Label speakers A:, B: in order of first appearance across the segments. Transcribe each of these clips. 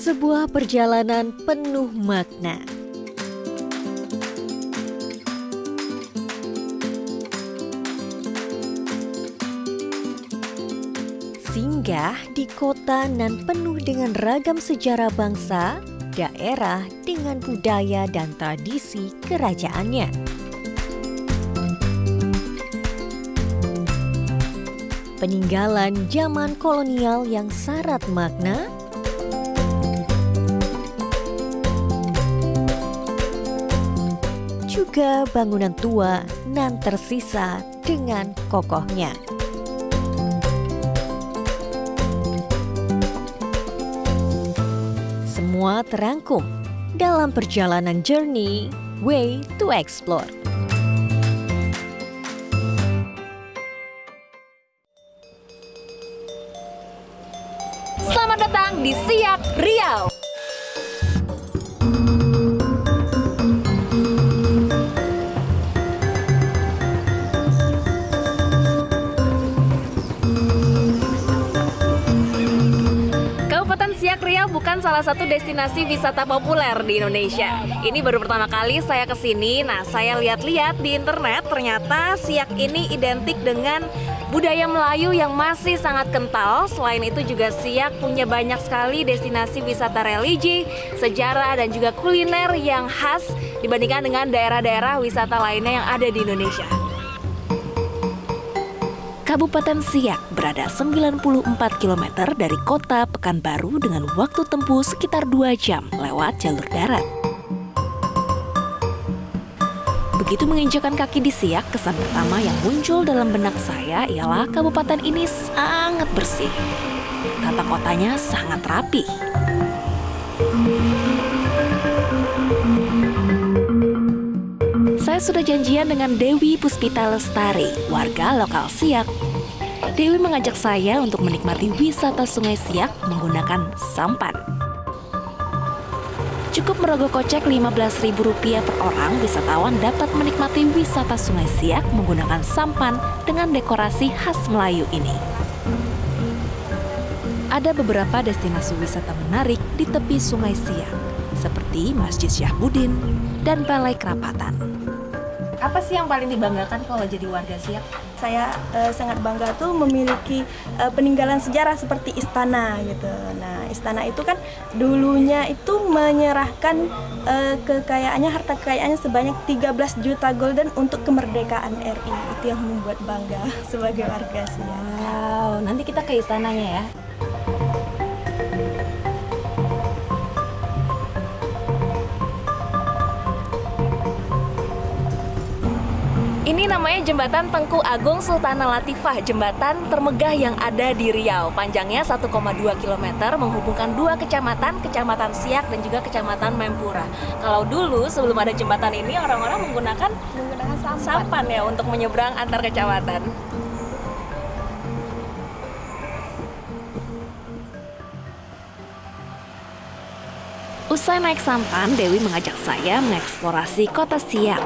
A: Sebuah perjalanan penuh makna. Singgah di kota nan penuh dengan ragam sejarah bangsa, daerah dengan budaya dan tradisi kerajaannya. Peninggalan zaman kolonial yang syarat makna, juga bangunan tua nan tersisa dengan kokohnya. Semua terangkum dalam perjalanan Journey Way to Explore.
B: Selamat datang di Siak Riau. Siak Riau bukan salah satu destinasi wisata populer di Indonesia. Ini baru pertama kali saya kesini. Nah, saya lihat-lihat di internet, ternyata Siak ini identik dengan budaya Melayu yang masih sangat kental. Selain itu juga Siak punya banyak sekali destinasi wisata religi, sejarah, dan juga kuliner yang khas dibandingkan dengan daerah-daerah wisata lainnya yang ada di Indonesia. Kabupaten Siak berada 94 km dari kota Pekanbaru dengan waktu tempuh sekitar 2 jam lewat jalur darat. Begitu menginjakan kaki di Siak, kesan pertama yang muncul dalam benak saya ialah kabupaten ini sangat bersih. Tata kotanya sangat rapi. Saya sudah janjian dengan Dewi Puspita Lestari, warga lokal Siak. Dewi mengajak saya untuk menikmati wisata Sungai Siak menggunakan sampan. Cukup merogoh kocek Rp15.000 per orang, wisatawan dapat menikmati wisata Sungai Siak menggunakan sampan dengan dekorasi khas Melayu ini. Ada beberapa destinasi wisata menarik di tepi Sungai Siak, seperti Masjid Syahbudin dan Balai Kerapatan. Apa sih yang paling dibanggakan kalau jadi warga Siak?
C: Saya sangat bangga tuh memiliki peninggalan sejarah seperti istana gitu. Nah, istana itu kan dulunya itu menyerahkan kekayaannya, harta kekayaannya sebanyak 13 juta golden untuk kemerdekaan RI. Itu yang membuat bangga sebagai warga Siak.
B: Wow, nanti kita ke istananya ya. Ini namanya Jembatan Tengku Agung Sultanah Latifah, jembatan termegah yang ada di Riau. Panjangnya 1,2 km, menghubungkan 2 kecamatan, Kecamatan Siak dan juga Kecamatan Mempura. Kalau dulu sebelum ada jembatan ini, orang-orang menggunakan sampan ya untuk menyeberang antar kecamatan. Usai naik sampan, Dewi mengajak saya mengeksplorasi kota Siak.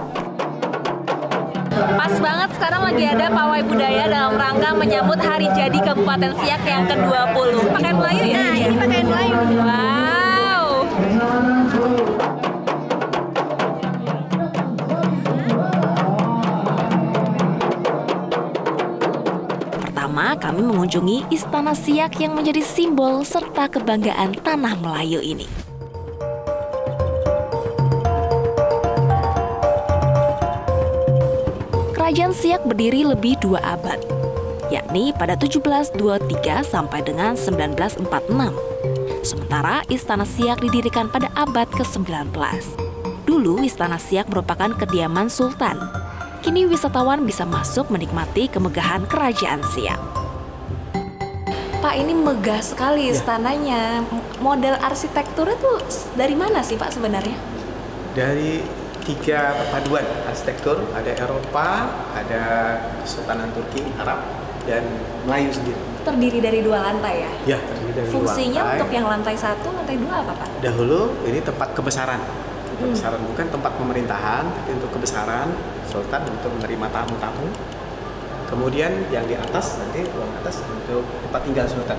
B: Pas banget sekarang lagi ada pawai budaya dalam rangka menyambut hari jadi Kabupaten Siak yang ke-20. Pakaian Melayu ya?
C: Nah, ini pakaian Melayu.
B: Wow. Pertama, kami mengunjungi Istana Siak yang menjadi simbol serta kebanggaan tanah Melayu ini. Kerajaan Siak berdiri lebih 2 abad, yakni pada 1723 sampai dengan 1946. Sementara Istana Siak didirikan pada abad ke-19. Dulu Istana Siak merupakan kediaman Sultan. Kini wisatawan bisa masuk menikmati kemegahan Kerajaan Siak. Pak, ini megah sekali istananya. Model arsitekturnya tuh dari mana sih Pak sebenarnya?
D: Dari 3 perpaduan arsitektur, ada Eropa, ada Kesultanan Turki, Arab, dan Melayu sendiri.
B: Terdiri dari 2 lantai ya?
D: Ya, terdiri dari 2 lantai.
B: Fungsinya untuk yang lantai 1, lantai 2 apa Pak?
D: Dahulu ini tempat kebesaran. Kebesaran bukan tempat pemerintahan, tapi untuk kebesaran Sultan untuk menerima tamu-tamu. Kemudian yang di atas, nanti ruang atas untuk tempat tinggal Sultan.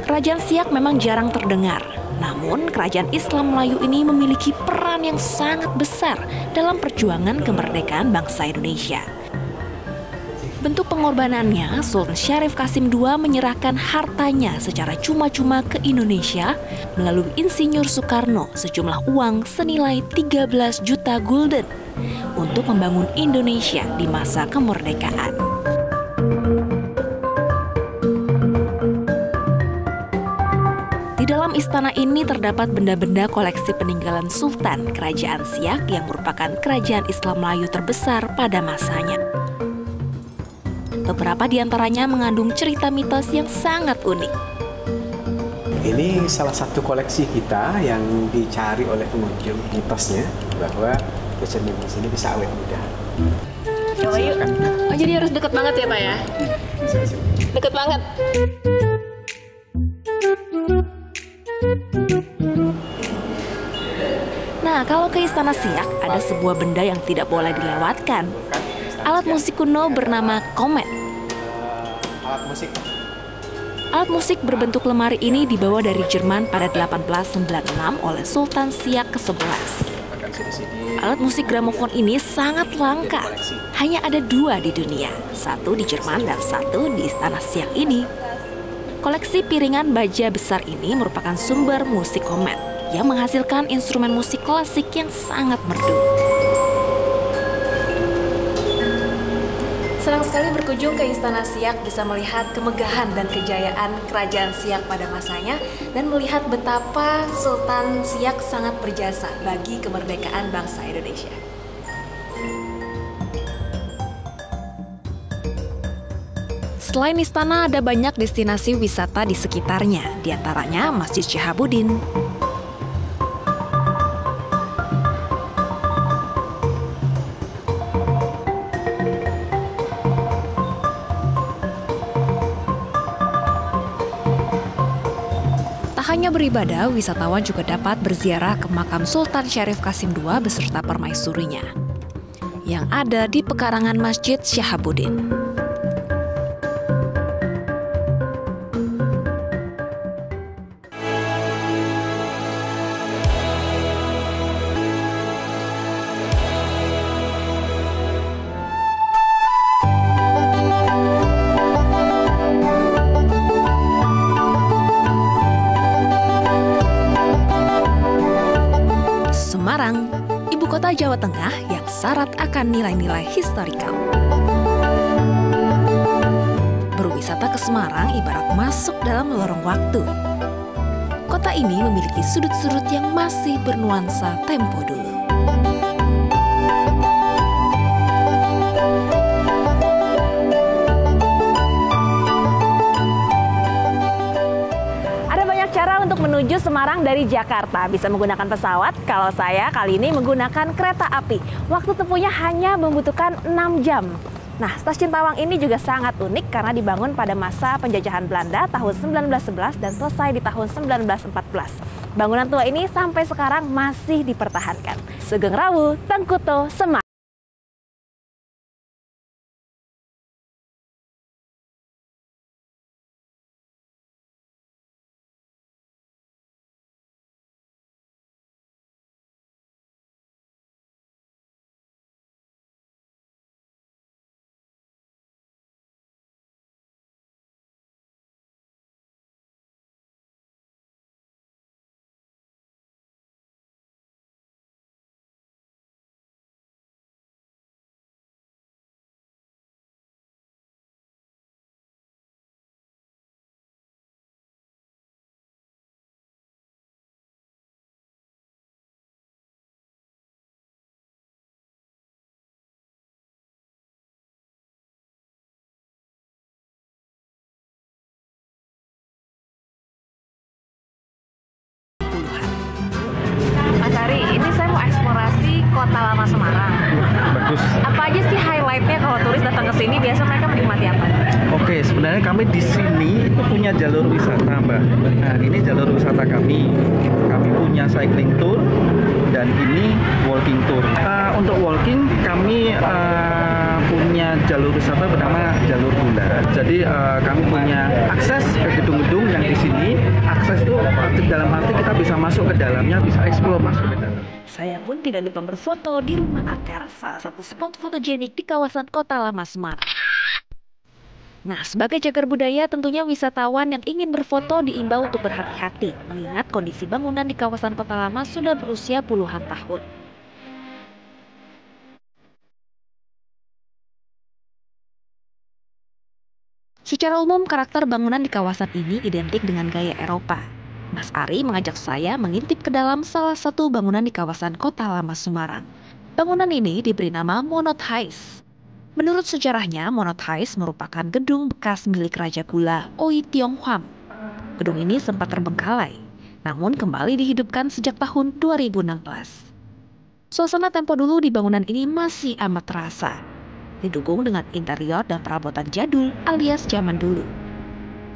B: Kerajaan Siak memang jarang terdengar. Namun, kerajaan Islam Melayu ini memiliki peran yang sangat besar dalam perjuangan kemerdekaan bangsa Indonesia. Bentuk pengorbanannya, Sultan Syarif Qasim II menyerahkan hartanya secara cuma-cuma ke Indonesia melalui Insinyur Soekarno sejumlah uang senilai 13 juta gulden untuk membangun Indonesia di masa kemerdekaan. Di dalam istana ini terdapat benda-benda koleksi peninggalan Sultan Kerajaan Siak yang merupakan kerajaan Islam Melayu terbesar pada masanya. Beberapa di antaranya mengandung cerita mitos yang sangat unik.
D: Ini salah satu koleksi kita yang dicari oleh pengunjung, mitosnya bahwa cermin di sini bisa awet muda.
B: Oh, jadi harus deket banget ya Pak ya? Deket banget. Nah, kalau ke Istana Siak ada sebuah benda yang tidak boleh dilewatkan. Alat musik kuno bernama komet. Alat musik berbentuk lemari ini dibawa dari Jerman pada 1896 oleh Sultan Siak ke-11. Alat musik gramofon ini sangat langka. Hanya ada 2 di dunia, satu di Jerman dan satu di Istana Siak ini. Koleksi piringan baja besar ini merupakan sumber musik komet yang menghasilkan instrumen musik klasik yang sangat merdu. Senang sekali berkunjung ke Istana Siak, bisa melihat kemegahan dan kejayaan Kerajaan Siak pada masanya dan melihat betapa Sultan Siak sangat berjasa bagi kemerdekaan bangsa Indonesia. Selain istana, ada banyak destinasi wisata di sekitarnya, diantaranya Masjid Syihabuddin. Tak hanya beribadah, wisatawan juga dapat berziarah ke makam Sultan Syarif Qasim II beserta permaisurinya yang ada di pekarangan Masjid Syihabuddin. Semarang, ibu kota Jawa Tengah yang syarat akan nilai-nilai historikal. Berwisata ke Semarang ibarat masuk dalam lorong waktu. Kota ini memiliki sudut-sudut yang masih bernuansa tempo dulu. Untuk menuju Semarang dari Jakarta bisa menggunakan pesawat. Kalau saya kali ini menggunakan kereta api. Waktu tempuhnya hanya membutuhkan 6 jam. Nah, stasiun Tawang ini juga sangat unik karena dibangun pada masa penjajahan Belanda tahun 1911 dan selesai di tahun 1914. Bangunan tua ini sampai sekarang masih dipertahankan. Sugeng Rawu, Tengkuto, Semarang. Ini saya mau eksplorasi kota lama Semarang.
E: Bagus.
B: Apa aja sih highlightnya kalau turis datang ke sini? Biasa mereka menikmati apa?
E: Oke, sebenarnya kami di sini itu punya jalur wisata, Mbak. Nah, ini jalur wisata kami. Kami punya cycling tour dan ini walking tour. Untuk walking kami punya jalur wisata bernama jalur gula. Jadi kami punya akses ke gedung-gedung yang di sini akses itu dalam arti kita bisa masuk ke dalamnya, bisa explore masuk ke dalam.
B: Saya pun tidak lupa berfoto di Rumah Ater, salah satu spot fotogenik di kawasan Kota Lama Semarang. Nah, sebagai cagar budaya, tentunya wisatawan yang ingin berfoto diimbau untuk berhati-hati, mengingat kondisi bangunan di kawasan Kota Lama sudah berusia puluhan tahun. Secara umum, karakter bangunan di kawasan ini identik dengan gaya Eropa. Mas Ari mengajak saya mengintip ke dalam salah satu bangunan di kawasan Kota Lama Semarang. Bangunan ini diberi nama Monod Hais. Menurut sejarahnya, Monod Hais merupakan gedung bekas milik Raja Kula Oi Tiong Hwam. Gedung ini sempat terbengkalai, namun kembali dihidupkan sejak tahun 2016. Suasana tempo dulu di bangunan ini masih amat terasa, didukung dengan interior dan perabotan jadul alias zaman dulu.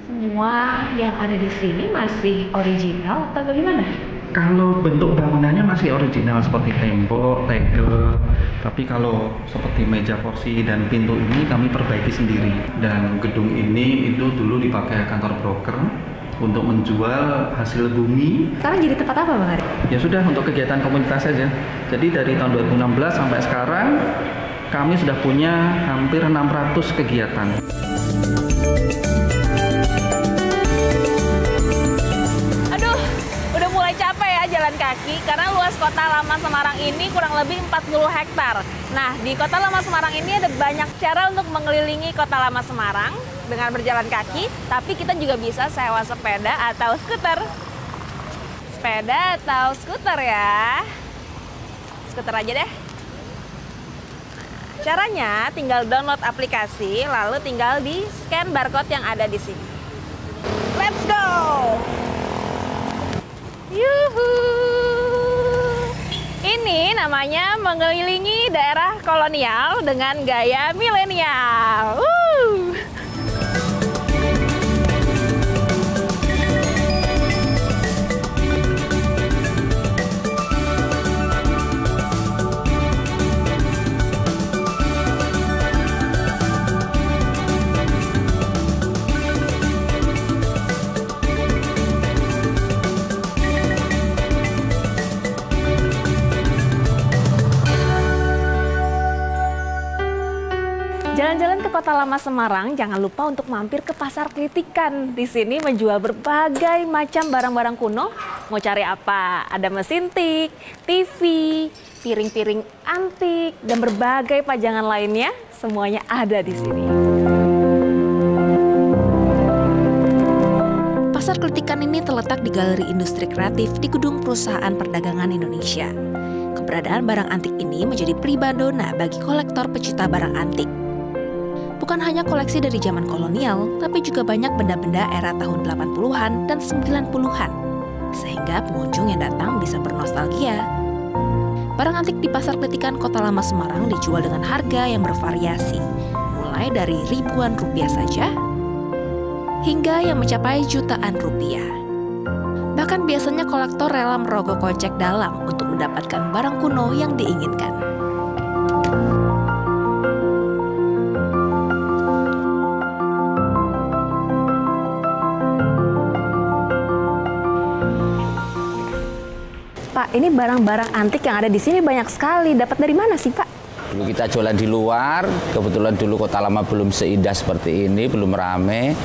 B: Semua yang ada di sini masih original atau bagaimana?
E: Kalau bentuk bangunannya masih original seperti tembok, tegel, tapi kalau seperti meja kursi dan pintu ini kami perbaiki sendiri. Dan gedung ini itu dulu dipakai kantor broker untuk menjual hasil bumi.
B: Sekarang jadi tempat apa, Bang Ari?
E: Ya sudah, untuk kegiatan komunitas saja. Jadi dari tahun 2016 sampai sekarang kami sudah punya hampir 600 kegiatan.
F: Aduh, udah mulai capek ya jalan kaki karena luas Kota Lama Semarang ini kurang lebih 40 hektar. Nah, di Kota Lama Semarang ini ada banyak cara untuk mengelilingi Kota Lama Semarang dengan berjalan kaki, tapi kita juga bisa sewa sepeda atau skuter. Sepeda atau skuter ya. Skuter aja deh. Caranya tinggal download aplikasi, lalu tinggal di scan barcode yang ada di sini. Let's go! Yuhu! Ini namanya mengelilingi daerah kolonial dengan gaya milenial. Jalan-jalan ke Kota Lama Semarang, jangan lupa untuk mampir ke Pasar Kritikan. Di sini menjual berbagai macam barang-barang kuno. Mau cari apa? Ada mesin tik, TV, piring-piring antik, dan berbagai pajangan lainnya. Semuanya ada di sini.
B: Pasar Kritikan ini terletak di Galeri Industri Kreatif di Gedung Perusahaan Perdagangan Indonesia. Keberadaan barang antik ini menjadi primadona bagi kolektor pecinta barang antik. Bukan hanya koleksi dari zaman kolonial, tapi juga banyak benda-benda era tahun 80-an dan 90-an. Sehingga pengunjung yang datang bisa bernostalgia. Barang antik di Pasar Kritikan Kota Lama Semarang dijual dengan harga yang bervariasi, mulai dari ribuan rupiah saja, hingga yang mencapai jutaan rupiah. Bahkan biasanya kolektor rela merogoh kocek dalam untuk mendapatkan barang kuno yang diinginkan.
F: Pak, ini barang-barang antik yang ada di sini banyak sekali. Dapat dari mana sih, Pak?
G: Dulu kita jualan di luar, kebetulan dulu Kota Lama belum seindah seperti ini, belum rame.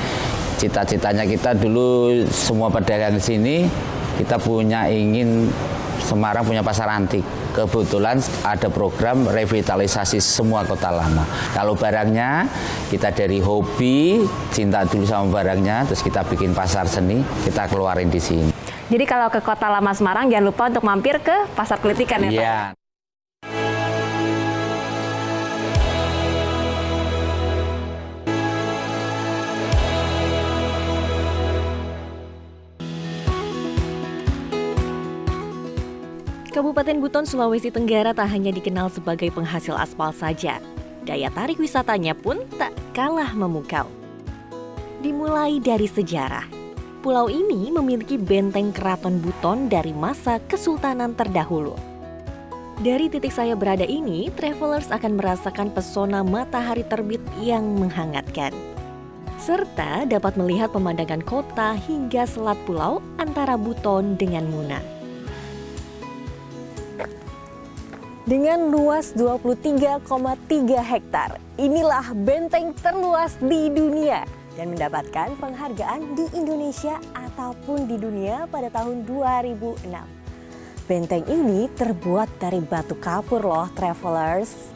G: Cita-citanya kita dulu semua pedagang di sini, kita ingin Semarang punya pasar antik. Kebetulan ada program revitalisasi semua Kota Lama. Kalau barangnya, kita dari hobi, cinta dulu sama barangnya, terus kita bikin pasar seni, kita keluarin di sini.
F: Jadi kalau ke Kota Lama Semarang jangan lupa untuk mampir ke Pasar Kritikan ya, Pak?
G: Iya.
A: Kabupaten Buton, Sulawesi Tenggara tak hanya dikenal sebagai penghasil aspal saja. Daya tarik wisatanya pun tak kalah memukau. Dimulai dari sejarah. Pulau ini memiliki benteng keraton Buton dari masa Kesultanan terdahulu. Dari titik saya berada ini, travelers akan merasakan pesona matahari terbit yang menghangatkan. serta dapat melihat pemandangan kota hingga selat pulau antara Buton dengan Muna. Dengan luas 23,3 hektar, inilah benteng terluas di dunia dan mendapatkan penghargaan di Indonesia ataupun di dunia pada tahun 2006. Benteng ini terbuat dari batu kapur loh, travelers.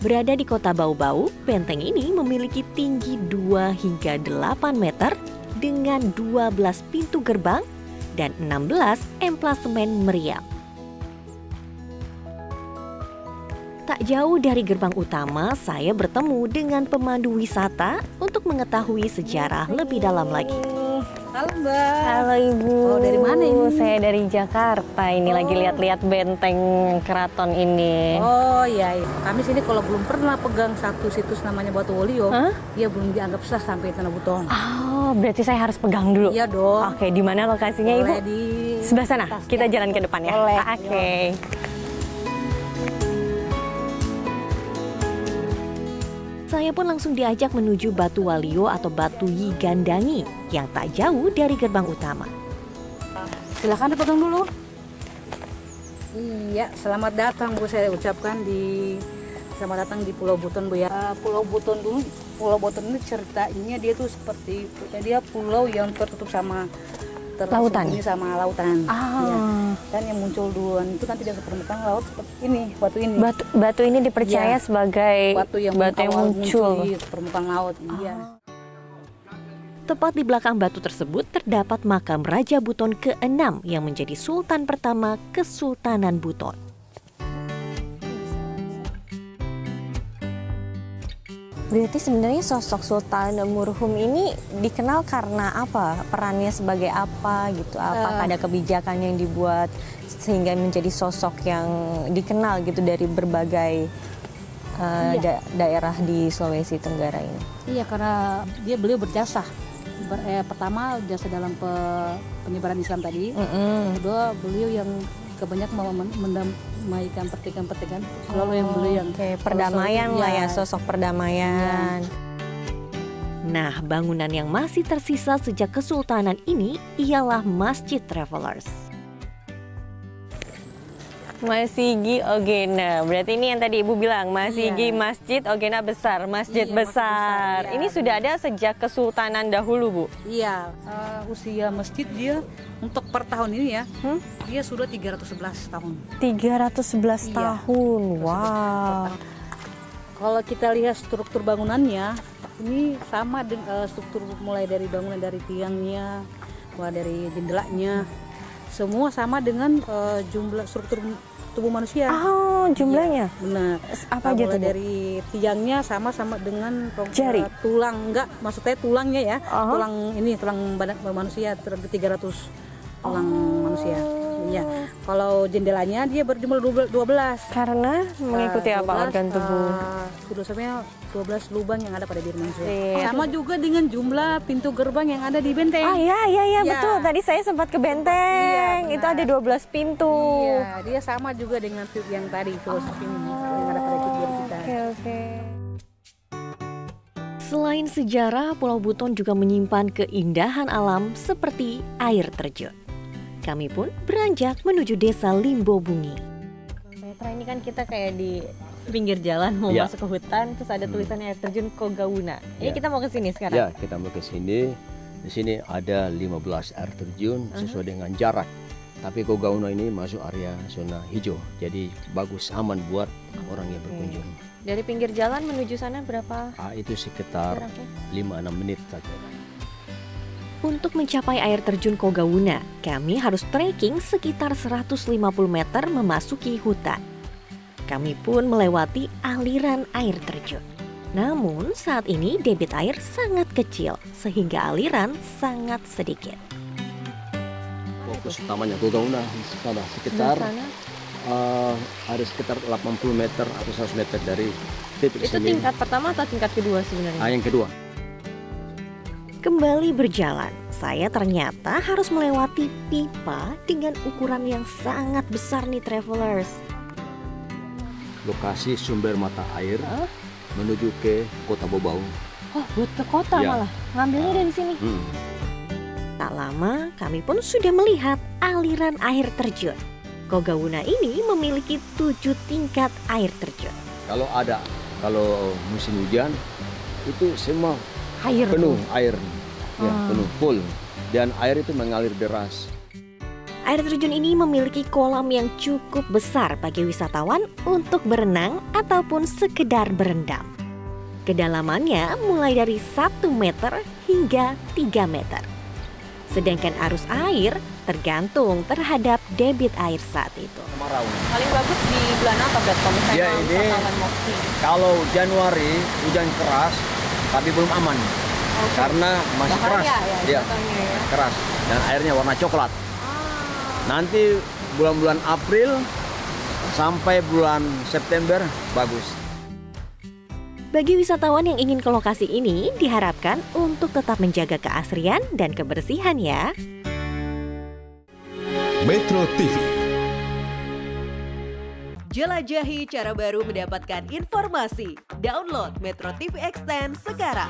A: Berada di kota Bau-Bau, benteng ini memiliki tinggi 2 hingga 8 meter dengan 12 pintu gerbang dan 16 emplasemen meriam. Tak jauh dari gerbang utama, saya bertemu dengan pemandu wisata untuk mengetahui sejarah lebih dalam lagi.
H: Halo Mbak.
A: Halo Ibu.
H: Oh, dari mana ini?
A: Saya dari Jakarta. Ini lagi lihat-lihat benteng keraton ini.
H: Oh iya, kami sini kalau belum pernah pegang satu situs namanya Batu Wolio, dia belum dianggap sah sampai Tanah Buton.
A: Oh, berarti saya harus pegang dulu.
H: Iya dong.
A: Oke, di mana lokasinya Ibu?
H: Boleh di
A: sebelah sana.
H: atas,
A: Kita
H: ya.
A: jalan ke depan ya.
H: Boleh.
A: Oke. Saya pun langsung diajak menuju Batu Walio atau Batu Yigandangi yang tak jauh dari gerbang utama.
H: Silakan dipegang dulu. Iya, selamat datang Bu, saya ucapkan selamat datang di Pulau Buton Bu ya. Pulau Buton dulu, Pulau Buton ini ceritanya dia tuh seperti dia pulau yang tertutup sama
A: Lautan.
H: Ini sama lautan.
A: Ah.
H: Ya. Dan yang muncul duluan itu kan tidak permukaan laut seperti ini, batu ini.
A: Batu ini dipercaya
H: Ya,
A: sebagai
H: batu yang
A: muncul
H: di permukaan laut. Iya.
A: Tepat di belakang batu tersebut terdapat makam Raja Buton ke-6 yang menjadi sultan pertama Kesultanan Buton. Berarti sebenarnya sosok Sultan Murhum ini dikenal karena apa? Perannya sebagai apa gitu? Apakah ada kebijakan yang dibuat sehingga menjadi sosok yang dikenal gitu dari berbagai daerah di Sulawesi Tenggara ini?
H: Iya, karena beliau berjasa. Pertama jasa dalam penyebaran Islam tadi. Kedua beliau yang kebanyakan mendamaikan pertikaian-pertikaian. Selalu yang beliau yang
A: perdamaian lah ya, sosok perdamaian. Nah, bangunan yang masih tersisa sejak Kesultanan ini ialah Masjid Travelers. Masigi Ogena, berarti ini yang tadi Ibu bilang, Masigi Masjid Ogena besar, masjid besar.
H: Besar, ya.
A: Ini sudah ada sejak Kesultanan dahulu, Bu?
H: Iya, usia masjid dia untuk per tahun ini ya, dia sudah 311 tahun.
A: 311 tahun, wow.
H: Kalau kita lihat struktur bangunannya, ini sama dengan struktur mulai dari bangunan dari tiangnya, mulai dari jendelanya, semua sama dengan jumlah struktur tubuh manusia.
A: Oh, jumlahnya?
H: Ya, benar.
A: Apa aja tuh?
H: Dari tiangnya sama dengan
A: jari,
H: tulang, enggak, maksudnya tulangnya ya, tulang badan manusia 300 tulang manusia. Iya. Kalau jendelanya dia berjumlah 12.
A: Karena mengikuti apa
H: 12,
A: organ tubuh?
H: Sudah sampai 12 lubang yang ada pada diri manusia.
A: Sama
H: juga dengan jumlah pintu gerbang yang ada di benteng.
A: Ah iya betul. Tadi saya sempat ke benteng. Itu ada 12 pintu.
H: Iya, dia sama juga dengan yang tadi filosofi yang ada pada diri kita.
A: Oke. Selain sejarah, Pulau Buton juga menyimpan keindahan alam seperti air terjun. Kami pun beranjak menuju desa Limbobungi. Petra, ini kan kita kayak di pinggir jalan mau masuk ke hutan, terus ada tulisannya air terjun Kogauna. Ini kita mau ke sini sekarang?
I: Ya, kita mau ke sini. Di sini ada 15 air terjun sesuai dengan jarak. Tapi Kogauna ini masuk area zona hijau, jadi bagus, aman buat orang yang berkunjung.
A: Dari pinggir jalan menuju sana berapa?
I: Itu sekitar 5-6 menit saja.
A: Untuk mencapai air terjun Kogauna, kami harus trekking sekitar 150 meter memasuki hutan. Kami pun melewati aliran air terjun. Namun saat ini debit air sangat kecil sehingga aliran sangat sedikit.
I: Fokus utamanya Kogauna sana sekitar ada sekitar 80 meter atau 100 meter dari titik
A: itu
I: sini.
A: Tingkat pertama atau tingkat kedua sebenarnya?
I: Yang kedua.
A: Kembali berjalan, saya ternyata harus melewati pipa dengan ukuran yang sangat besar nih travelers.
I: Lokasi sumber mata air menuju ke Kota Bobau.
A: Oh, buat ke kota
I: Ya.
A: malah. Ngambilnya dari sini. Tak lama, kami pun sudah melihat aliran air terjun. Kogawuna ini memiliki 7 tingkat air terjun.
I: Kalau musim hujan itu semua
A: Air
I: penuh
A: tuh.
I: air, ya, penuh full, dan air itu mengalir deras.
A: Air terjun ini memiliki kolam yang cukup besar bagi wisatawan untuk berenang ataupun sekedar berendam. Kedalamannya mulai dari 1 meter hingga 3 meter. Sedangkan arus air tergantung terhadap debit air saat itu.
I: Kemarau.
F: Paling bagus di bulan apa, Bet? Kalau misalnya
I: Ya, ini
F: wisatawan mau kesini?
I: kalau Januari hujan keras, tapi belum aman. Karena masih
F: Bahaya
I: keras.
F: ya
I: Iya,
F: katanya ya.
I: keras. Dan airnya warna coklat. Nanti bulan-bulan April sampai bulan September bagus.
A: Bagi wisatawan yang ingin ke lokasi ini diharapkan untuk tetap menjaga keasrian dan kebersihan ya.
J: Metro TV.
K: Jelajahi cara baru mendapatkan informasi. Download Metro TV Extend sekarang.